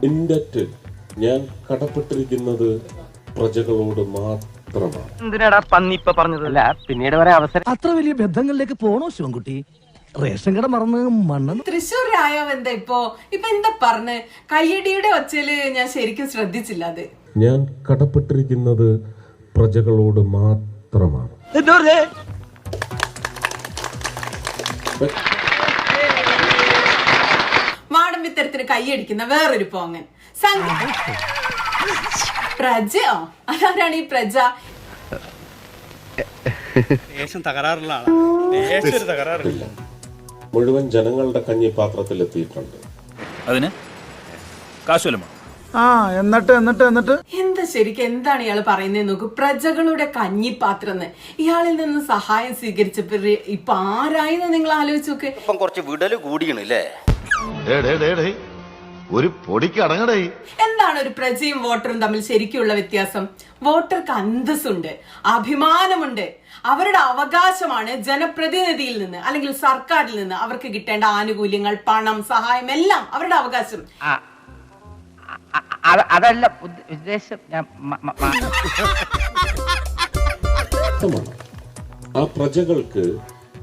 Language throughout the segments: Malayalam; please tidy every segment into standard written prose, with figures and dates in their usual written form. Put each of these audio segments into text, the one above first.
ഇൻഡറ്റ് ഞാൻ കടപ്പെട്ടിരിക്കുന്നത് പ്രജകളോട് മാത്രമാണ്. എന്തിനാടാ പന്നി ഇപ്പൊ പറഞ്ഞത്? അല്ല പിന്നീട് വരെ അവസരം. അത്ര വലിയ ബന്ധങ്ങളിലേക്ക് പോണോ ശിവൻകുട്ടി? റേഷൻ കട മറന്ന് മണ്ണെന്ന്. തൃശ്ശൂർ രായോ എന്താ ഇപ്പൊ എന്താ പറഞ്ഞ് കയ്യടിയുടെ ഒച്ചയില് ഞാൻ ശരിക്കും ശ്രദ്ധിച്ചില്ല. അത് ഞാൻ കടപ്പെട്ടിരിക്കുന്നത് പ്രജകളോട് മാത്രമാണ്. വാടമ്പിത്തരത്തിന് കൈയടിക്കുന്ന വേറൊരു പോങ്ങൻ പ്രജയോ? അതാരാണ് ഈ പ്രജ? മുഴുവൻ ജനങ്ങളുടെ കഞ്ഞിപ്പാത്രത്തിലെത്തിയിട്ടുണ്ട്. അതിന് കാശുവല്ലോ. എന്നിട്ട് എന്താ ശരിക്കും എന്താണ് ഇയാള് പറയുന്നത് നോക്കൂ. പ്രജകളുടെ കഞ്ഞിപ്പാത്രം. ഇയാളിൽ നിന്ന് സഹായം സ്വീകരിച്ചപ്പോ ഇപ്പൊ ആരായെന്ന് നിങ്ങൾ ആലോചിച്ച് നോക്ക്. ഇപ്പം കുറച്ച് വിടല് കൂടിയണല്ലേ? ഒരു പൊടിക്ക് അടങ്ങടേ. എന്താണ് ഒരു പ്രജയും വോട്ടറും തമ്മിൽ ശരിക്കുള്ള വ്യത്യാസം? വോട്ടർക്ക് അന്തസ്സുണ്ട്, അഭിമാനമുണ്ട്. അവരുടെ അവകാശമാണ് ജനപ്രതിനിധിയിൽ നിന്ന് അല്ലെങ്കിൽ സർക്കാരിൽ നിന്ന് അവർക്ക് കിട്ടേണ്ട ആനുകൂല്യങ്ങൾ, പണം, സഹായം എല്ലാം അവരുടെ അവകാശം. അതല്ല ഉദ്ദേശം. ആ പ്രജകൾക്ക്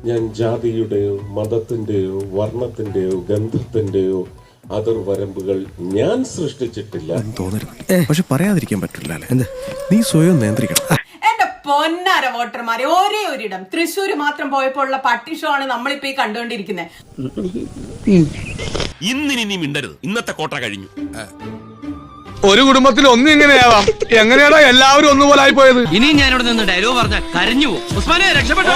ഞാൻ ജാതിയുടെയോ മതത്തിന്റെയോ വർണ്ണത്തിന്റെയോ ഗന്ധത്തിന്റെയോ അതിർവരമ്പുകൾ ഞാൻ സൃഷ്ടിച്ചിട്ടില്ല. പക്ഷെ പറയാതിരിക്കാൻ പറ്റില്ല. നീ സ്വയം നിയന്ത്രിക്കണം. എന്റെ പൊന്നാര വോട്ടർമാരെ, ഒരേ ഒരിടം തൃശ്ശൂര് മാത്രം പോയപ്പോൾ ഉള്ള പട്ടി ഷോ ആണ് നമ്മളിപ്പോ ഈ കണ്ടുകൊണ്ടിരിക്കുന്നത്. ഇന്നിനി നീ മിണ്ടരുത്. ഇന്നത്തെ കോട്ട കഴിഞ്ഞു. ഒരു കുടുംബത്തിൽ ഒന്നും ഇങ്ങനെയാവാം. എങ്ങനെയാടാ എല്ലാവരും ഒന്നുപോലെ ആയി പോയത്? ഇനി ഞാനിവിടെ നിന്ന് ഡയലോഗ് പറഞ്ഞ കരഞ്ഞു പോകും. ഉസ്മാനെ രക്ഷപ്പെട്ടോ.